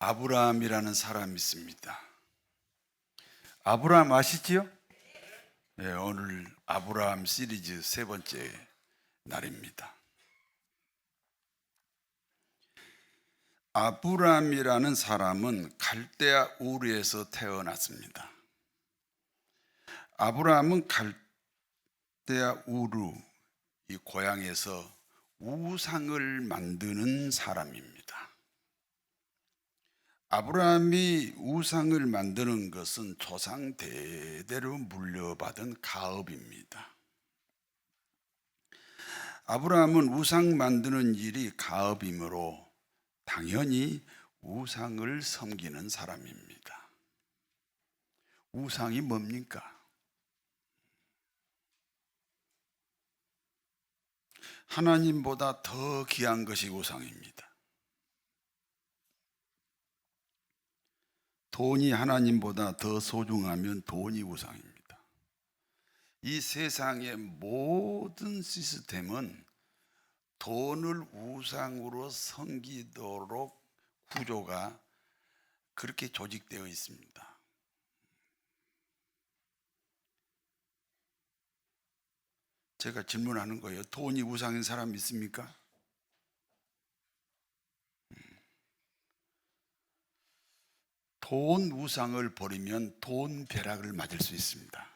아브라함이라는 사람이 있습니다. 아브라함 아시지요? 네, 오늘 아브라함 시리즈 세 번째 날입니다. 아브라함이라는 사람은 갈대아 우르에서 태어났습니다. 아브라함은 갈대아 우르 이 고향에서 우상을 만드는 사람입니다. 아브라함이 우상을 만드는 것은 조상 대대로 물려받은 가업입니다. 아브라함은 우상 만드는 일이 가업이므로 당연히 우상을 섬기는 사람입니다. 우상이 뭡니까? 하나님보다 더 귀한 것이 우상입니다. 돈이 하나님보다 더 소중하면 돈이 우상입니다. 이 세상의 모든 시스템은 돈을 우상으로 섬기도록 구조가 그렇게 조직되어 있습니다. 제가 질문하는 거예요. 돈이 우상인 사람 있습니까? 돈 우상을 버리면 돈 벼락을 맞을 수 있습니다.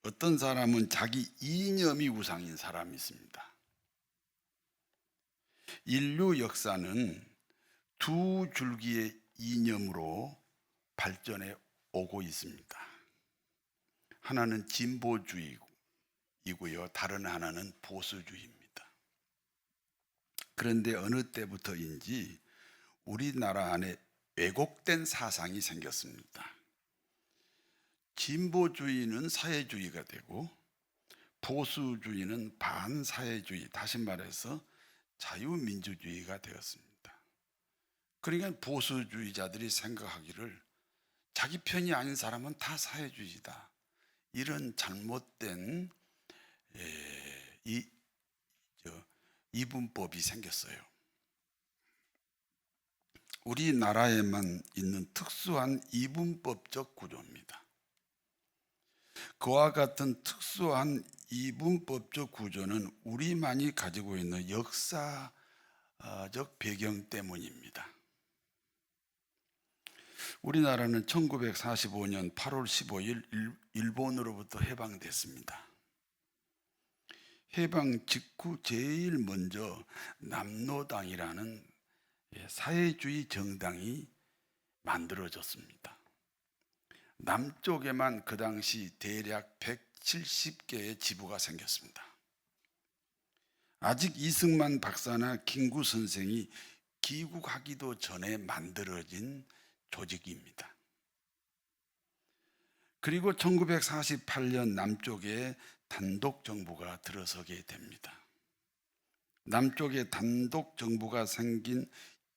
어떤 사람은 자기 이념이 우상인 사람이 있습니다. 인류 역사는 두 줄기의 이념으로 발전해 오고 있습니다. 하나는 진보주의이고요. 다른 하나는 보수주의입니다. 그런데 어느 때부터인지 우리나라 안에 왜곡된 사상이 생겼습니다. 진보주의는 사회주의가 되고 보수주의는 반사회주의, 다시 말해서 자유민주주의가 되었습니다. 그러니까 보수주의자들이 생각하기를 자기 편이 아닌 사람은 다 사회주의다, 이런 잘못된 이분법이 생겼어요. 우리나라에만 있는 특수한 이분법적 구조입니다. 그와 같은 특수한 이분법적 구조는 우리만이 가지고 있는 역사적 배경 때문입니다. 우리나라는 1945년 8월 15일 일본으로부터 해방됐습니다. 해방 직후 제일 먼저 남로당이라는 사회주의 정당이 만들어졌습니다. 남쪽에만 그 당시 대략 170개의 지부가 생겼습니다. 아직 이승만 박사나 김구 선생이 귀국하기도 전에 만들어진 조직입니다. 그리고 1948년 남쪽에 단독 정부가 들어서게 됩니다. 남쪽에 단독 정부가 생긴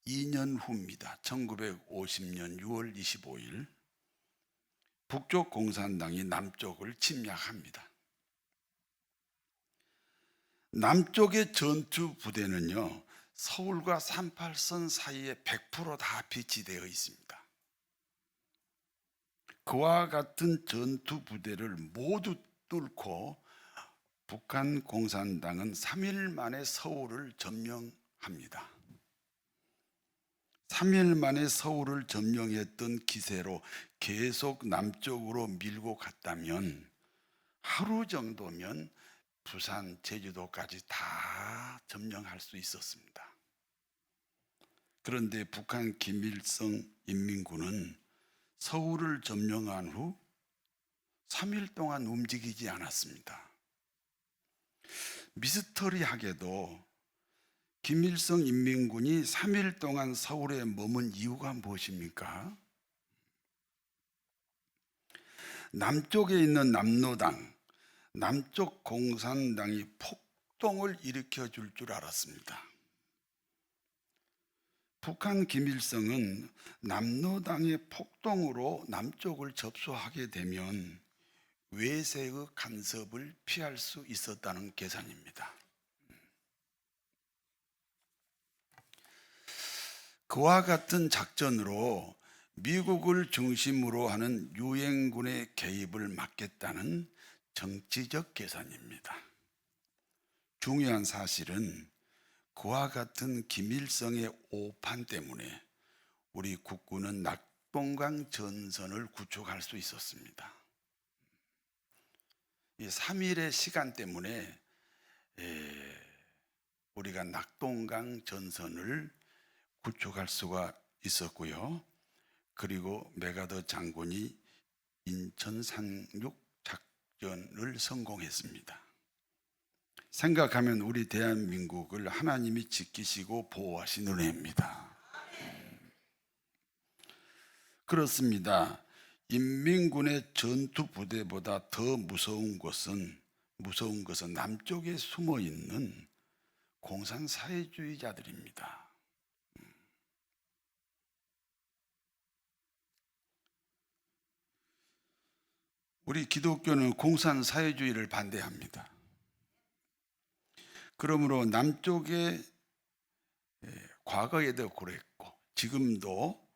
2년 후입니다. 1950년 6월 25일 북쪽 공산당이 남쪽을 침략합니다. 남쪽의 전투 부대는요, 서울과 38선 사이에 100% 다 배치되어 있습니다. 그와 같은 전투 부대를 모두 뚫고 북한 공산당은 3일 만에 서울을 점령합니다. 3일 만에 서울을 점령했던 기세로 계속 남쪽으로 밀고 갔다면 하루 정도면 부산, 제주도까지 다 점령할 수 있었습니다. 그런데 북한 김일성 인민군은 서울을 점령한 후 3일 동안 움직이지 않았습니다. 미스터리하게도 김일성 인민군이 3일 동안 서울에 머문 이유가 무엇입니까? 남쪽에 있는 남로당, 남쪽 공산당이 폭동을 일으켜 줄 줄 알았습니다. 북한 김일성은 남로당의 폭동으로 남쪽을 접수하게 되면 외세의 간섭을 피할 수 있었다는 계산입니다. 그와 같은 작전으로 미국을 중심으로 하는 유엔군의 개입을 막겠다는 정치적 계산입니다. 중요한 사실은 그와 같은 김일성의 오판 때문에 우리 국군은 낙동강 전선을 구축할 수 있었습니다. 이 3일의 시간 때문에 우리가 낙동강 전선을 구축할 수가 있었고요. 그리고 메가더 장군이 인천 상륙 작전을 성공했습니다. 생각하면 우리 대한민국을 하나님이 지키시고 보호하신 은혜입니다. 그렇습니다. 인민군의 전투 부대보다 더 무서운 것은 남쪽에 숨어 있는 공산 사회주의자들입니다. 우리 기독교는 공산 사회주의를 반대합니다. 그러므로 남쪽에 과거에도 그랬고 지금도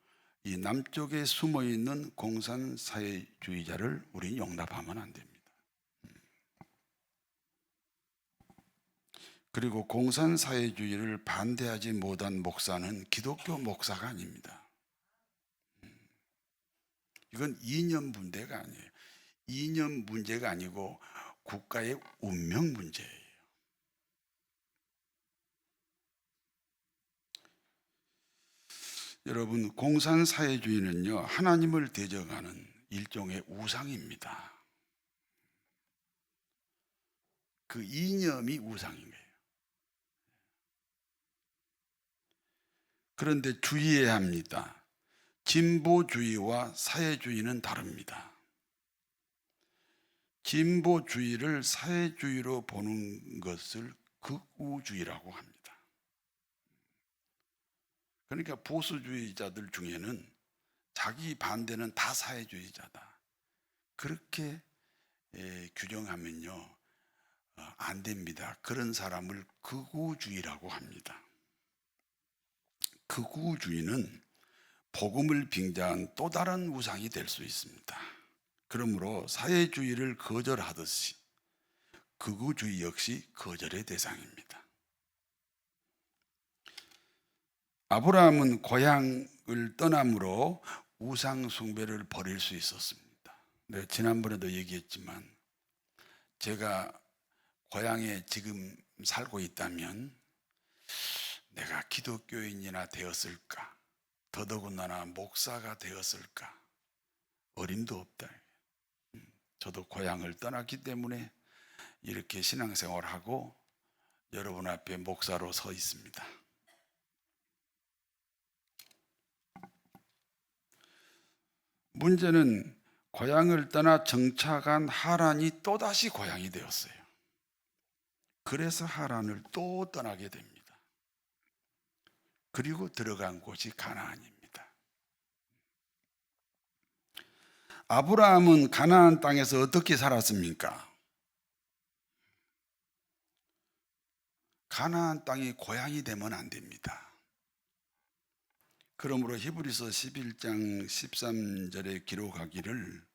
이 남쪽에 숨어 있는 공산 사회주의자를 우리 용납하면 안 됩니다. 그리고 공산 사회주의를 반대하지 못한 목사는 기독교 목사가 아닙니다. 이건 이념 문제가 아니에요. 이념 문제가 아니고 국가의 운명 문제예요. 여러분, 공산사회주의는요, 하나님을 대적하는 일종의 우상입니다. 그 이념이 우상인 거예요. 그런데 주의해야 합니다. 진보주의와 사회주의는 다릅니다. 진보주의를 사회주의로 보는 것을 극우주의라고 합니다. 그러니까 보수주의자들 중에는 자기 반대는 다 사회주의자다. 그렇게 규정하면요, 안 됩니다. 그런 사람을 극우주의라고 합니다. 극우주의는 복음을 빙자한 또 다른 우상이 될 수 있습니다. 그러므로 사회주의를 거절하듯이 극우주의 역시 거절의 대상입니다. 아브라함은 고향을 떠남으로 우상 숭배를 버릴 수 있었습니다. 네, 지난번에도 얘기했지만 제가 고향에 지금 살고 있다면 내가 기독교인이나 되었을까? 더더군다나 목사가 되었을까? 어림도 없다. 저도 고향을 떠났기 때문에 이렇게 신앙생활하고 여러분 앞에 목사로 서 있습니다. 문제는 고향을 떠나 정착한 하란이 또다시 고향이 되었어요. 그래서 하란을 또 떠나게 됩니다. 그리고 들어간 곳이 가나안입니다. 아브라함은 가나안 땅에서 어떻게 살았습니까? 가나안 땅이 고향이 되면 안 됩니다. 그러므로 히브리서 11장 13절에 기록하기를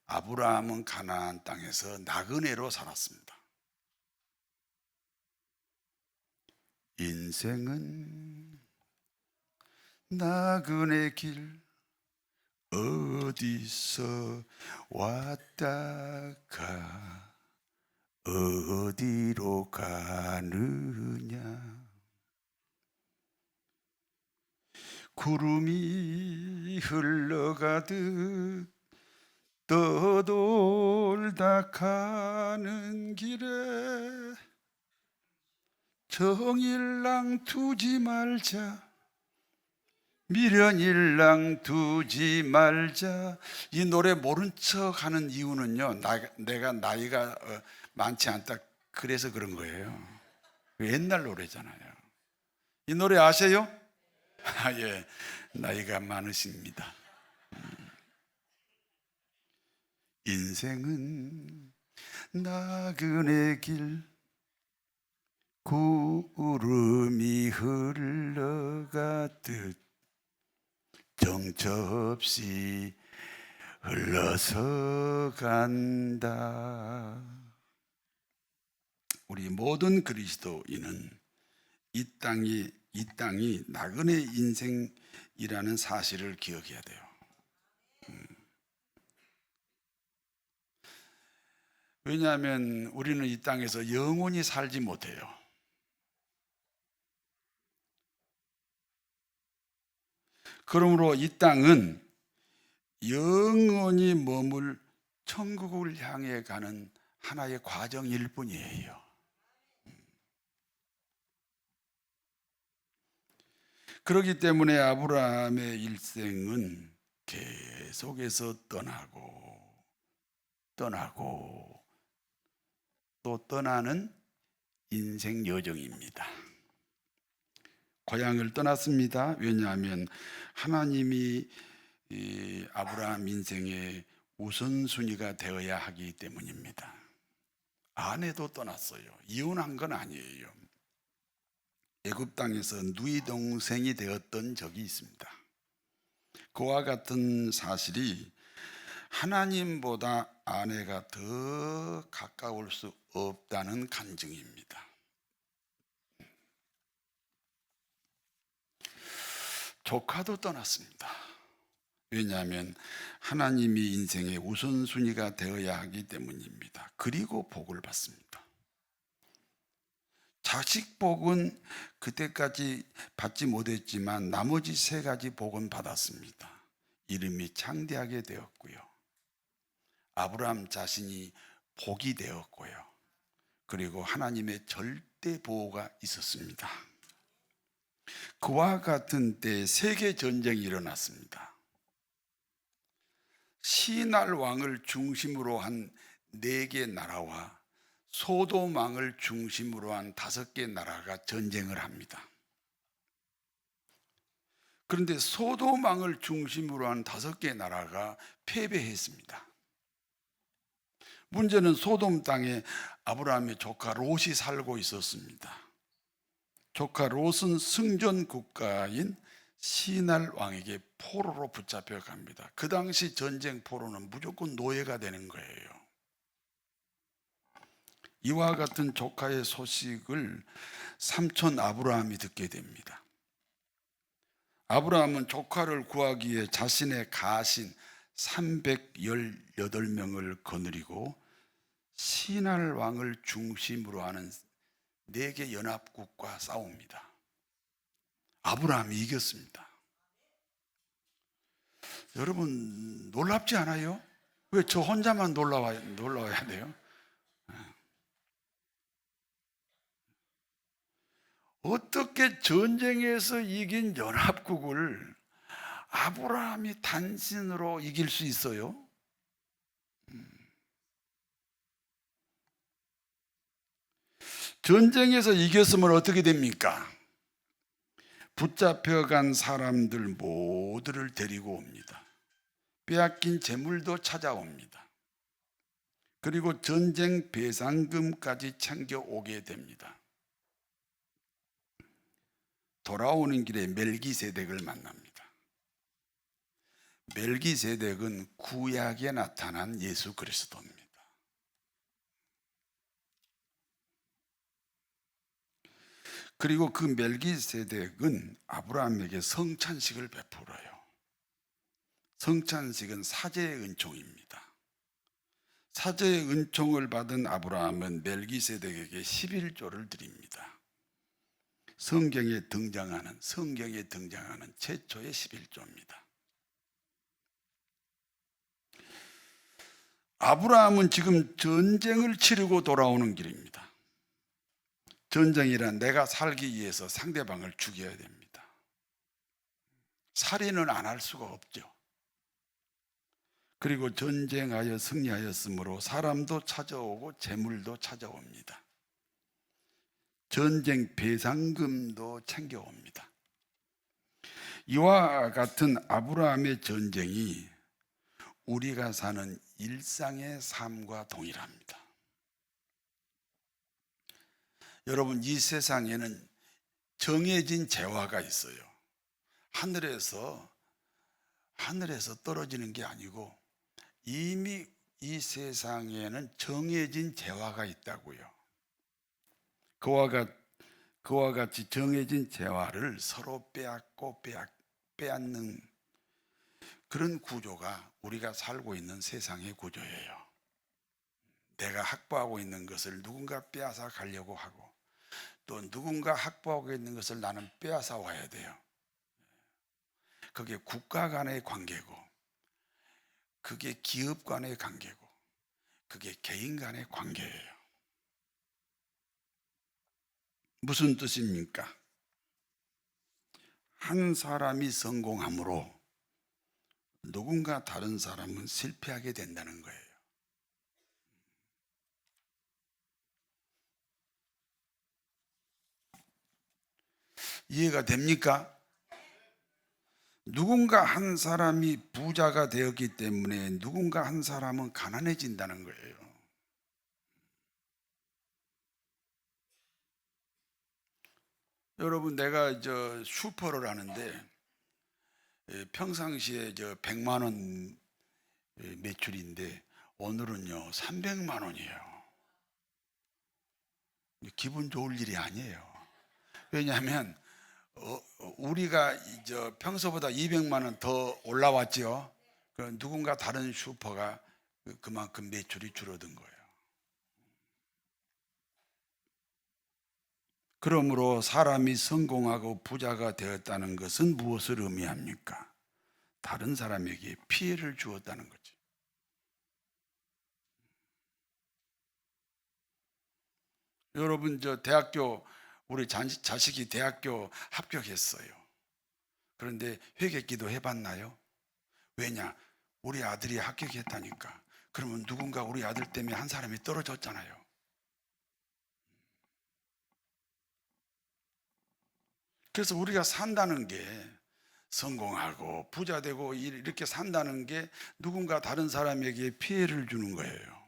아브라함은 가나안 땅에서 나그네로 살았습니다. 인생은 나그네 길 어디서 왔다가 어디로 가느냐. 구름이 흘러가듯 떠돌다 가는 길에 정일랑 두지 말자, 미련일랑 두지 말자. 이 노래 모른 척 하는 이유는요, 내가 나이가 많지 않다 그래서 그런 거예요. 옛날 노래잖아요. 이 노래 아세요? 예, 나이가 많으십니다. 인생은 나그네 길 구름이 흘러가듯 멈춰 없이 흘러서 간다. 우리 모든 그리스도인은 이 땅이 나그네 인생이라는 사실을 기억해야 돼요. 왜냐하면 우리는 이 땅에서 영원히 살지 못해요. 그러므로 이 땅은 영원히 머물 천국을 향해 가는 하나의 과정일 뿐이에요. 그렇기 때문에 아브라함의 일생은 계속해서 떠나고 또 떠나는 인생 여정입니다. 고향을 떠났습니다. 왜냐하면 하나님이 이 아브라함 인생의 우선순위가 되어야 하기 때문입니다. 아내도 떠났어요. 이혼한 건 아니에요. 애굽 땅에서 누이 동생이 되었던 적이 있습니다. 그와 같은 사실이 하나님보다 아내가 더 가까울 수 없다는 간증입니다. 조카도 떠났습니다. 왜냐하면 하나님이 인생의 우선순위가 되어야 하기 때문입니다. 그리고 복을 받습니다. 자식 복은 그때까지 받지 못했지만 나머지 세 가지 복은 받았습니다. 이름이 창대하게 되었고요. 아브라함 자신이 복이 되었고요. 그리고 하나님의 절대 보호가 있었습니다. 그와 같은 때에 세계 전쟁이 일어났습니다. 시날 왕을 중심으로 한 4개 나라와 소돔 왕을 중심으로 한 5개 나라가 전쟁을 합니다. 그런데 소돔 왕을 중심으로 한 5개 나라가 패배했습니다. 문제는 소돔 땅에 아브라함의 조카 롯이 살고 있었습니다. 조카 롯은 승전 국가인 시날 왕에게 포로로 붙잡혀 갑니다. 그 당시 전쟁 포로는 무조건 노예가 되는 거예요. 이와 같은 조카의 소식을 삼촌 아브라함이 듣게 됩니다. 아브라함은 조카를 구하기 위해 자신의 가신 318명을 거느리고 시날 왕을 중심으로 하는 4개 연합국과 싸웁니다. 아브라함이 이겼습니다. 여러분 놀랍지 않아요? 왜 저 혼자만 놀라워야 돼요? 어떻게 전쟁에서 이긴 연합국을 아브라함이 단신으로 이길 수 있어요? 전쟁에서 이겼으면 어떻게 됩니까? 붙잡혀간 사람들 모두를 데리고 옵니다. 빼앗긴 재물도 찾아옵니다. 그리고 전쟁 배상금까지 챙겨오게 됩니다. 돌아오는 길에 멜기세덱을 만납니다. 멜기세덱은 구약에 나타난 예수 그리스도입니다. 그리고 그 멜기세덱은 아브라함에게 성찬식을 베풀어요. 성찬식은 사제의 은총입니다. 사제의 은총을 받은 아브라함은 멜기세덱에게 11조를 드립니다. 성경에 등장하는 최초의 11조입니다. 아브라함은 지금 전쟁을 치르고 돌아오는 길입니다. 전쟁이란 내가 살기 위해서 상대방을 죽여야 됩니다. 살인은 안 할 수가 없죠. 그리고 전쟁하여 승리하였으므로 사람도 찾아오고 재물도 찾아옵니다. 전쟁 배상금도 챙겨옵니다. 이와 같은 아브라함의 전쟁이 우리가 사는 일상의 삶과 동일합니다. 여러분, 이 세상에는 정해진 재화가 있어요. 하늘에서 하늘에서 떨어지는 게 아니고 이미 이 세상에는 정해진 재화가 있다고요. 그와 같이 정해진 재화를 서로 빼앗고 빼앗는 그런 구조가 우리가 살고 있는 세상의 구조예요. 내가 확보하고 있는 것을 누군가 빼앗아 가려고 하고, 또 누군가 확보하고 있는 것을 나는 빼앗아 와야 돼요. 그게 국가 간의 관계고, 그게 기업 간의 관계고, 그게 개인 간의 관계예요. 무슨 뜻입니까? 한 사람이 성공함으로 누군가 다른 사람은 실패하게 된다는 거예요. 이해가 됩니까? 누군가 한 사람이 부자가 되었기 때문에 누군가 한 사람은 가난해진다는 거예요. 여러분, 내가 슈퍼를 하는데 평상시에 100만 원 매출인데 오늘은요 300만 원이에요. 기분 좋을 일이 아니에요. 왜냐하면 우리가 평소보다 200만 원 더 올라왔죠. 누군가 다른 슈퍼가 그만큼 매출이 줄어든 거예요. 그러므로 사람이 성공하고 부자가 되었다는 것은 무엇을 의미합니까? 다른 사람에게 피해를 주었다는 거죠. 여러분, 우리 자식이 대학교 합격했어요. 그런데 회개기도 해봤나요? 왜냐? 우리 아들이 합격했다니까. 그러면 누군가 우리 아들 때문에 한 사람이 떨어졌잖아요. 그래서 우리가 산다는 게, 성공하고 부자 되고 이렇게 산다는 게 누군가 다른 사람에게 피해를 주는 거예요.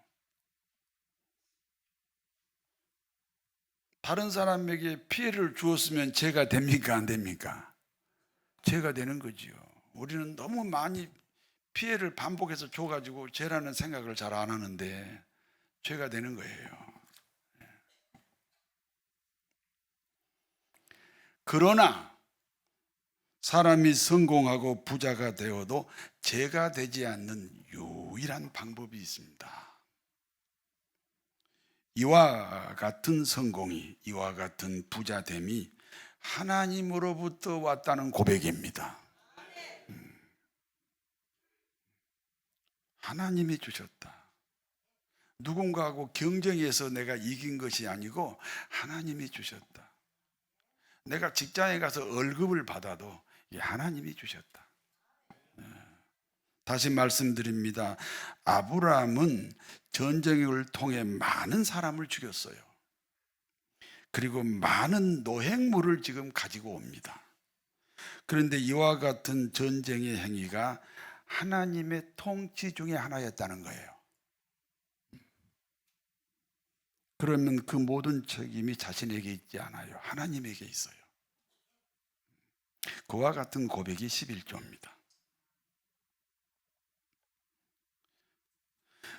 다른 사람에게 피해를 주었으면 죄가 됩니까? 안 됩니까? 죄가 되는 거지요. 우리는 너무 많이 피해를 반복해서 줘가지고 죄라는 생각을 잘 안 하는데 죄가 되는 거예요. 그러나 사람이 성공하고 부자가 되어도 죄가 되지 않는 유일한 방법이 있습니다. 이와 같은 성공이, 이와 같은 부자됨이 하나님으로부터 왔다는 고백입니다. 하나님이 주셨다. 누군가하고 경쟁해서 내가 이긴 것이 아니고 하나님이 주셨다. 내가 직장에 가서 월급을 받아도 하나님이 주셨다. 다시 말씀드립니다. 아브라함은 전쟁을 통해 많은 사람을 죽였어요. 그리고 많은 노획물을 지금 가지고 옵니다. 그런데 이와 같은 전쟁의 행위가 하나님의 통치 중에 하나였다는 거예요. 그러면 그 모든 책임이 자신에게 있지 않아요. 하나님에게 있어요. 그와 같은 고백이 11조입니다.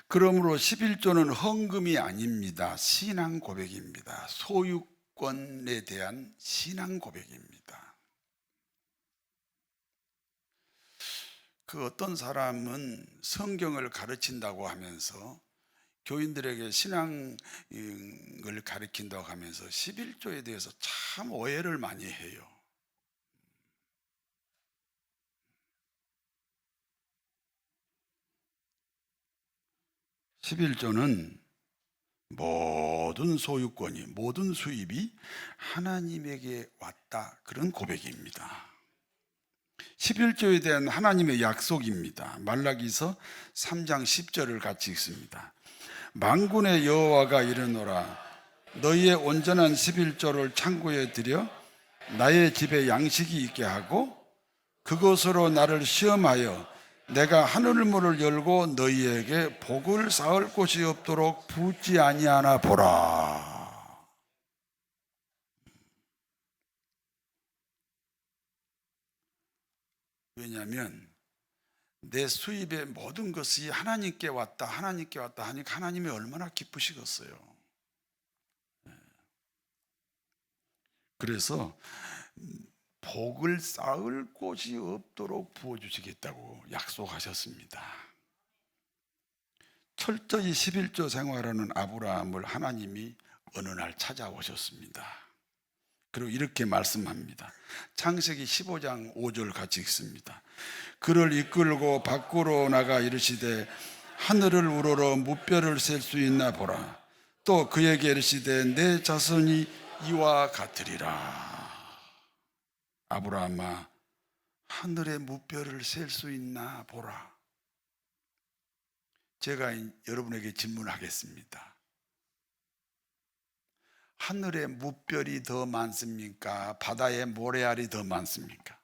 그러므로 11조는 헌금이 아닙니다. 신앙 고백입니다. 소유권에 대한 신앙 고백입니다. 그 어떤 사람은 성경을 가르친다고 하면서, 교인들에게 신앙을 가르친다고 하면서 11조에 대해서 참 오해를 많이 해요. (11조는) 모든 소유권이, 모든 수입이 하나님에게 왔다, 그런 고백입니다. 11조에 대한 하나님의 약속입니다. 말라기서 3장 10절을 같이 읽습니다. 만군의 여호와가 이르노라, 너희의 온전한 11조를 창고에 들여 나의 집에 양식이 있게 하고 그것으로 나를 시험하여 내가 하늘 문을 열고 너희에게 복을 쌓을 곳이 없도록 붓지 아니하나 보라. 왜냐하면 내 수입의 모든 것이 하나님께 왔다, 하나님께 왔다 하니까 하나님이 얼마나 기쁘시겠어요. 그래서 복을 쌓을 곳이 없도록 부어주시겠다고 약속하셨습니다. 철저히 11조 생활하는 아브라함을 하나님이 어느 날 찾아오셨습니다. 그리고 이렇게 말씀합니다. 창세기 15장 5절 같이 읽습니다. 그를 이끌고 밖으로 나가 이르시되 하늘을 우러러 무뼈를 셀 수 있나 보라. 또 그에게 이르시되 내 자손이 이와 같으리라. 아브라함아, 하늘의 무뼈를 셀 수 있나 보라. 제가 여러분에게 질문하겠습니다. 하늘에 무별이 더 많습니까? 바다에 모래알이 더 많습니까?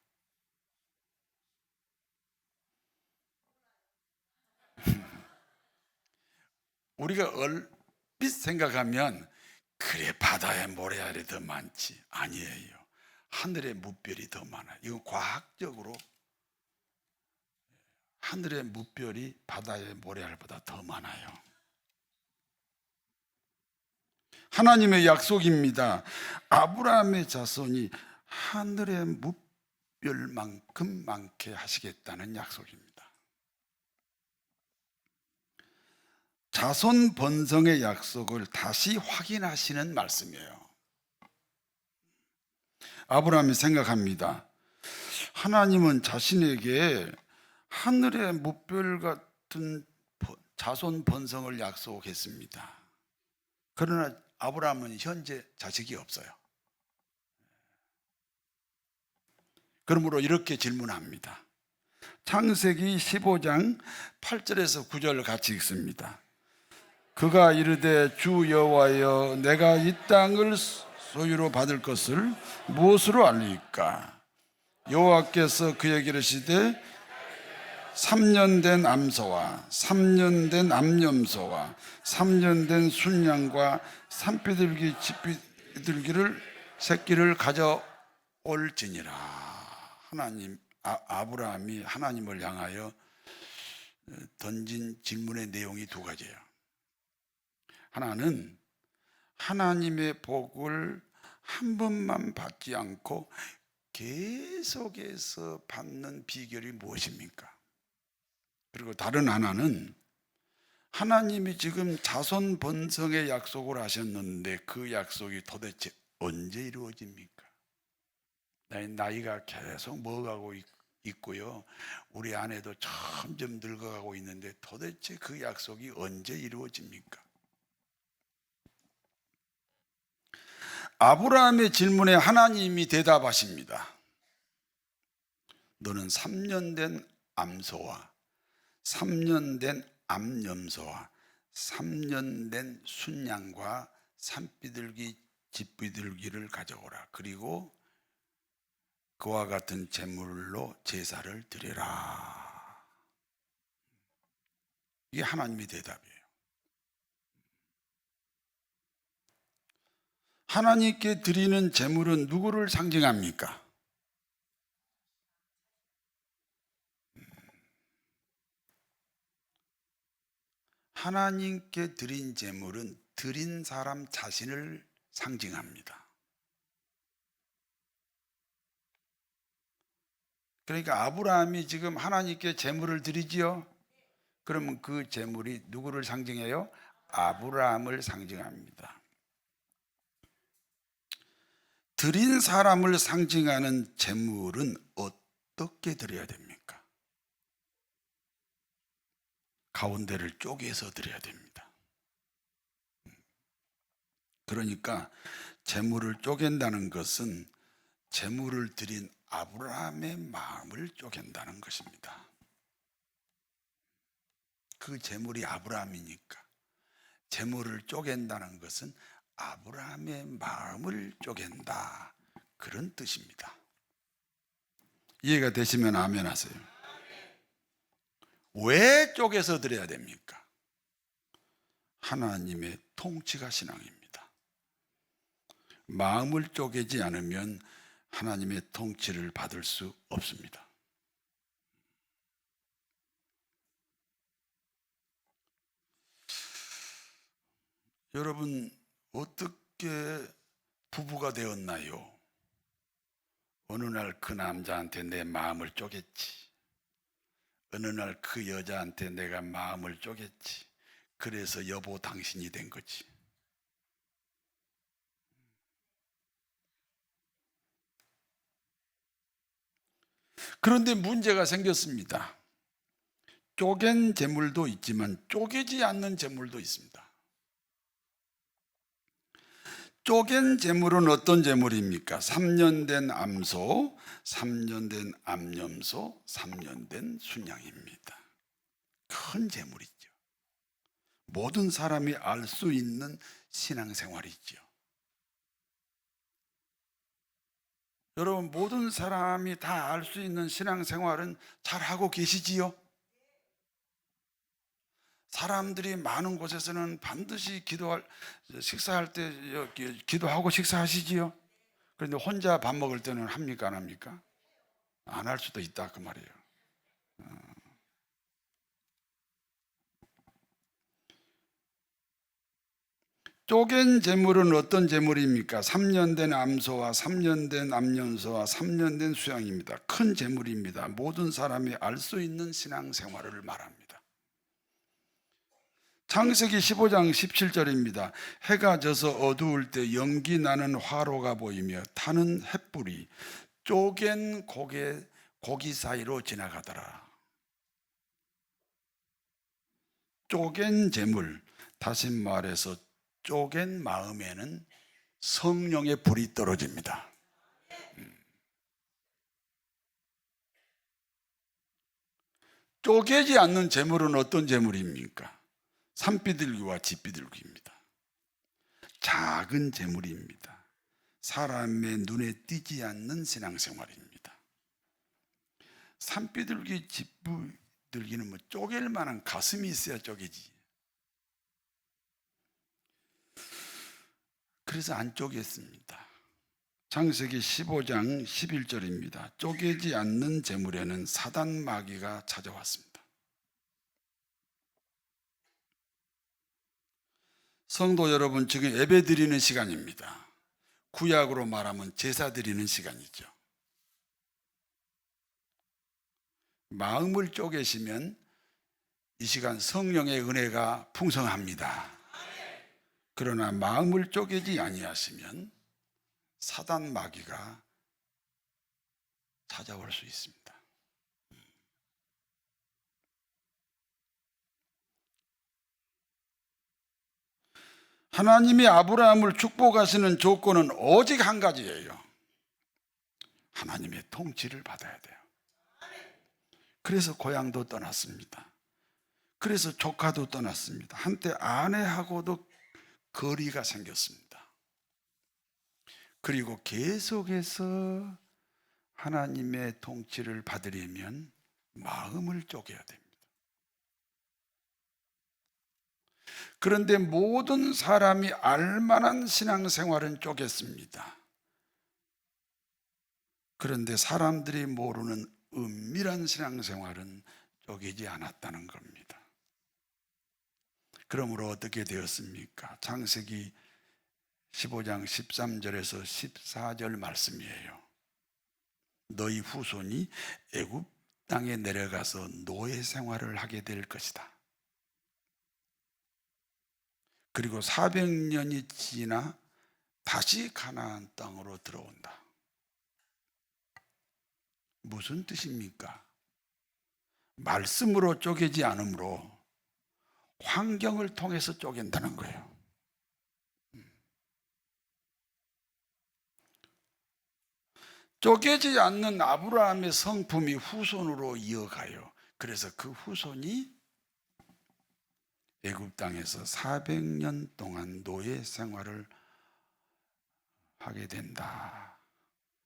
우리가 얼핏 생각하면 그래, 바다에 모래알이 더 많지. 아니에요. 하늘에 무별이 더 많아요. 이건 과학적으로 하늘의 무별이 바다의 모래알보다 더 많아요. 하나님의 약속입니다. 아브라함의 자손이 하늘의 무별만큼 많게 하시겠다는 약속입니다. 자손 번성의 약속을 다시 확인하시는 말씀이에요. 아브라함이 생각합니다. 하나님은 자신에게 하늘의 무별 같은 자손 번성을 약속했습니다. 그러나 아브라함은 현재 자식이 없어요. 그러므로 이렇게 질문합니다. 창세기 15장 8절에서 9절 같이 읽습니다. 그가 이르되 주 여호와여, 내가 이 땅을 소유로 받을 것을 무엇으로 알리까? 여호와께서 그에게 이르시되 3년 된 암소와 3년 된 암염소와 3년 된 순양과 산비둘기 집비둘기를 새끼를 가져올지니라. 하나님, 아브라함이 하나님을 향하여 던진 질문의 내용이 두 가지예요. 하나는 하나님의 복을 한 번만 받지 않고 계속해서 받는 비결이 무엇입니까? 그리고 다른 하나는 하나님이 지금 자손 번성의 약속을 하셨는데 그 약속이 도대체 언제 이루어집니까? 나이가 계속 먹어가고 있고요. 우리 아내도 점점 늙어가고 있는데 도대체 그 약속이 언제 이루어집니까? 아브라함의 질문에 하나님이 대답하십니다. 너는 3년 된 암소와 3년 된 암염소와 3년 된 순양과 산비둘기 집비둘기를 가져오라. 그리고 그와 같은 제물로 제사를 드리라. 이게 하나님의 대답이에요. 하나님께 드리는 제물은 누구를 상징합니까? 하나님께 드린 제물은 드린 사람 자신을 상징합니다. 그러니까 아브라함이 지금 하나님께 제물을 드리지요. 그러면 그 제물이 누구를 상징해요? 아브라함을 상징합니다. 드린 사람을 상징하는 제물은 어떻게 드려야 됩니까? 가운데를 쪼개서 드려야 됩니다. 그러니까 제물을 쪼갠다는 것은 제물을 드린 아브라함의 마음을 쪼갠다는 것입니다. 그 제물이 아브라함이니까 제물을 쪼갠다는 것은 아브라함의 마음을 쪼갠다, 그런 뜻입니다. 이해가 되시면 아멘 하세요. 왜 쪼개서 드려야 됩니까? 하나님의 통치가 신앙입니다. 마음을 쪼개지 않으면 하나님의 통치를 받을 수 없습니다. 여러분 어떻게 부부가 되었나요? 어느 날 그 남자한테 내 마음을 쪼갰지. 어느 날 그 여자한테 내가 마음을 쪼갰지. 그래서 여보 당신이 된 거지. 그런데 문제가 생겼습니다. 쪼갠 재물도 있지만 쪼개지 않는 재물도 있습니다. 쪼갠 재물은 어떤 재물입니까? 3년 된 암소, 3년 된 암염소, 3년 된 순양입니다. 큰 재물이죠. 모든 사람이 알 수 있는 신앙생활이죠. 여러분 모든 사람이 다 알 수 있는 신앙생활은 잘 하고 계시지요? 사람들이 많은 곳에서는 반드시 식사할 때 기도하고 식사하시지요? 그런데 혼자 밥 먹을 때는 합니까 안 합니까? 안 할 수도 있다 그 말이에요. 쪼갠 재물은 어떤 재물입니까? 3년 된 암소와 3년 된 암염소와 3년 된 수양입니다. 큰 재물입니다. 모든 사람이 알 수 있는 신앙생활을 말합니다. 창세기 15장 17절입니다. 해가 져서 어두울 때 연기 나는 화로가 보이며 타는 횃불이 쪼갠 고기 사이로 지나가더라. 쪼갠 재물, 다시 말해서 쪼갠 마음에는 성령의 불이 떨어집니다. 쪼개지 않는 재물은 어떤 재물입니까? 산비둘기와 집비둘기입니다. 작은 재물입니다. 사람의 눈에 띄지 않는 신앙생활입니다. 산비둘기, 집비둘기는 뭐 쪼갤 만한 가슴이 있어야 쪼개지. 그래서 안 쪼갰습니다. 창세기 15장 11절입니다. 쪼개지 않는 재물에는 사단 마귀가 찾아왔습니다. 성도 여러분, 지금 예배 드리는 시간입니다. 구약으로 말하면 제사 드리는 시간이죠. 마음을 쪼개시면 이 시간 성령의 은혜가 풍성합니다. 그러나 마음을 쪼개지 아니하시면 사단 마귀가 찾아올 수 있습니다. 하나님이 아브라함을 축복하시는 조건은 오직 한 가지예요. 하나님의 통치를 받아야 돼요. 그래서 고향도 떠났습니다. 그래서 조카도 떠났습니다. 한때 아내하고도 거리가 생겼습니다. 그리고 계속해서 하나님의 통치를 받으려면 마음을 쪼개야 됩니다. 그런데 모든 사람이 알만한 신앙생활은 쪼갰습니다. 그런데 사람들이 모르는 은밀한 신앙생활은 쪼개지 않았다는 겁니다. 그러므로 어떻게 되었습니까? 창세기 15장 13절에서 14절 말씀이에요. 너희 후손이 애굽 땅에 내려가서 노예 생활을 하게 될 것이다. 그리고 400년이 지나 다시 가나안 땅으로 들어온다. 무슨 뜻입니까? 말씀으로 쪼개지 않으므로 환경을 통해서 쪼갠다는 거예요. 쪼개지 않는 아브라함의 성품이 후손으로 이어가요. 그래서 그 후손이 애굽 땅에서 400년 동안 노예 생활을 하게 된다.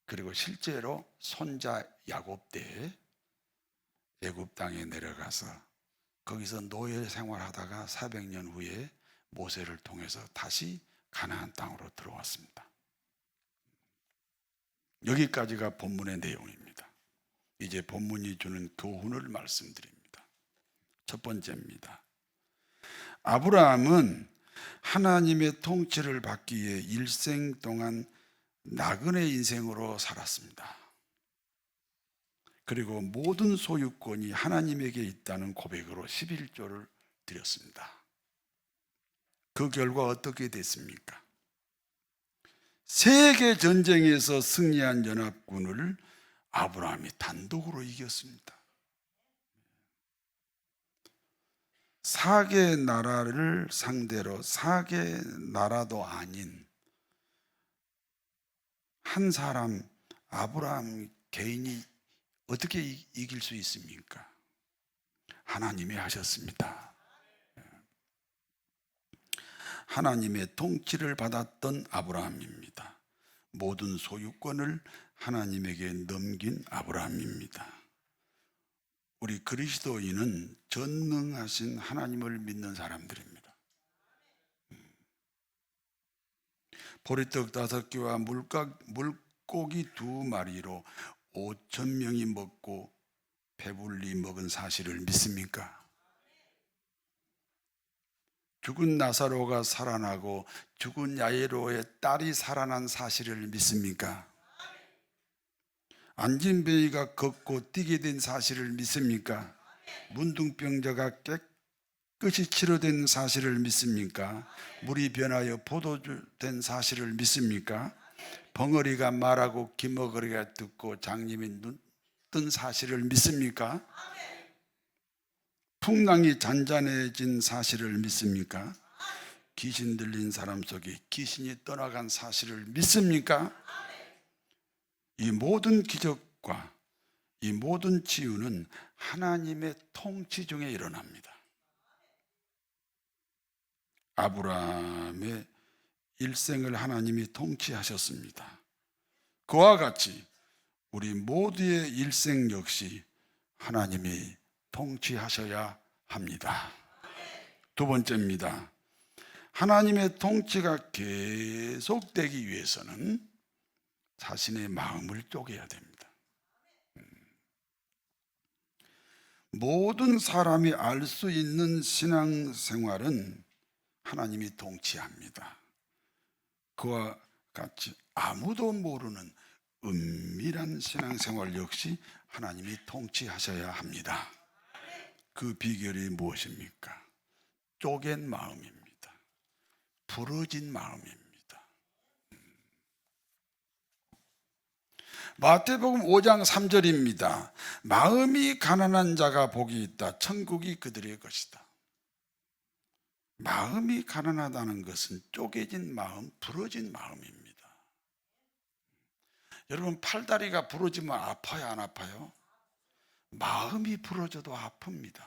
그리고 실제로 손자 야곱 때에 애굽 땅에 내려가서 거기서 노예 생활하다가 400년 후에 모세를 통해서 다시 가나안 땅으로 들어왔습니다. 여기까지가 본문의 내용입니다. 이제 본문이 주는 교훈을 말씀드립니다. 첫 번째입니다. 아브라함은 하나님의 통치를 받기 위해 일생 동안 나그네 인생으로 살았습니다. 그리고 모든 소유권이 하나님에게 있다는 고백으로 11조를 드렸습니다. 그 결과 어떻게 됐습니까? 세계 전쟁에서 승리한 연합군을 아브라함이 단독으로 이겼습니다. 4개 나라를 상대로 4개 나라도 아닌 한 사람 아브라함 개인이 어떻게 이길 수 있습니까? 하나님이 하셨습니다. 하나님의 통치를 받았던 아브라함입니다. 모든 소유권을 하나님에게 넘긴 아브라함입니다. 우리 그리스도인은 전능하신 하나님을 믿는 사람들입니다. 보리떡 5개와 물고기 2마리로 5,000명이 먹고 배불리 먹은 사실을 믿습니까? 죽은 나사로가 살아나고 죽은 야이로의 딸이 살아난 사실을 믿습니까? 안진뱅이가 걷고 뛰게 된 사실을 믿습니까? 문둥병자가 깨끗이 치료된 사실을 믿습니까? 물이 변하여 포도주 된 사실을 믿습니까? 벙어리가 말하고 기머거리가 듣고 장님이 눈 뜬 사실을 믿습니까? 풍랑이 잔잔해진 사실을 믿습니까? 귀신 들린 사람 속에 귀신이 떠나간 사실을 믿습니까? 이 모든 기적과 이 모든 치유는 하나님의 통치 중에 일어납니다. 아브라함의 일생을 하나님이 통치하셨습니다. 그와 같이 우리 모두의 일생 역시 하나님이 통치하셔야 합니다. 두 번째입니다. 하나님의 통치가 계속되기 위해서는 자신의 마음을 쪼개야 됩니다. 모든 사람이 알 수 있는 신앙생활은 하나님이 통치합니다. 그와 같이 아무도 모르는 은밀한 신앙생활 역시 하나님이 통치하셔야 합니다. 그 비결이 무엇입니까? 쪼갠 마음입니다. 부러진 마음입니다. 마태복음 5장 3절입니다. 마음이 가난한 자가 복이 있다. 천국이 그들의 것이다. 마음이 가난하다는 것은 쪼개진 마음, 부러진 마음입니다. 여러분, 팔다리가 부러지면 아파요, 안 아파요? 마음이 부러져도 아픕니다.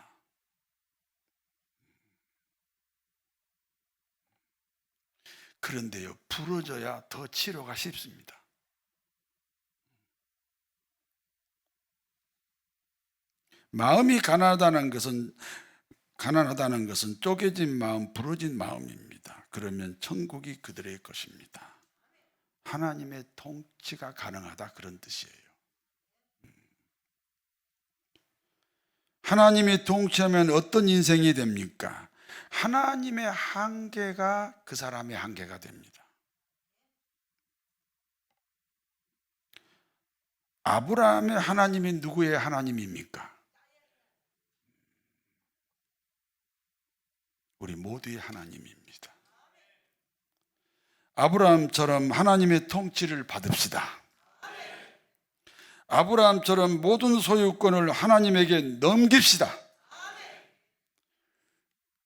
그런데요, 부러져야 더 치료가 쉽습니다. 마음이 가난하다는 것은 쪼개진 마음, 부러진 마음입니다. 그러면 천국이 그들의 것입니다. 하나님의 통치가 가능하다, 그런 뜻이에요. 하나님이 통치하면 어떤 인생이 됩니까? 하나님의 한계가 그 사람의 한계가 됩니다. 아브라함의 하나님이 누구의 하나님입니까? 우리 모두의 하나님입니다. 아브라함처럼 하나님의 통치를 받읍시다. 아브라함처럼 모든 소유권을 하나님에게 넘깁시다.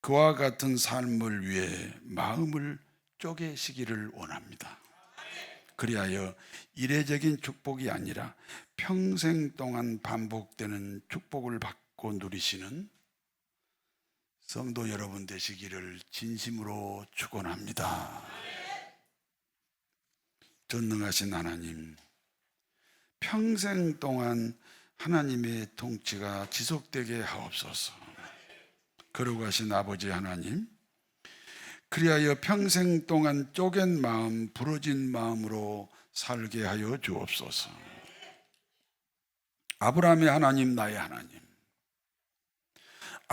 그와 같은 삶을 위해 마음을 쪼개시기를 원합니다. 그리하여 이례적인 축복이 아니라 평생 동안 반복되는 축복을 받고 누리시는 성도 여러분 되시기를 진심으로 축원합니다. 전능하신 하나님, 평생 동안 하나님의 통치가 지속되게 하옵소서. 거룩하신 아버지 하나님, 그리하여 평생 동안 쪼갠 마음, 부러진 마음으로 살게 하여 주옵소서. 아브라함의 하나님, 나의 하나님,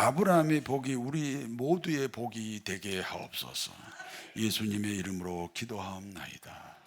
아브라함의 복이 우리 모두의 복이 되게 하옵소서. 예수님의 이름으로 기도하옵나이다.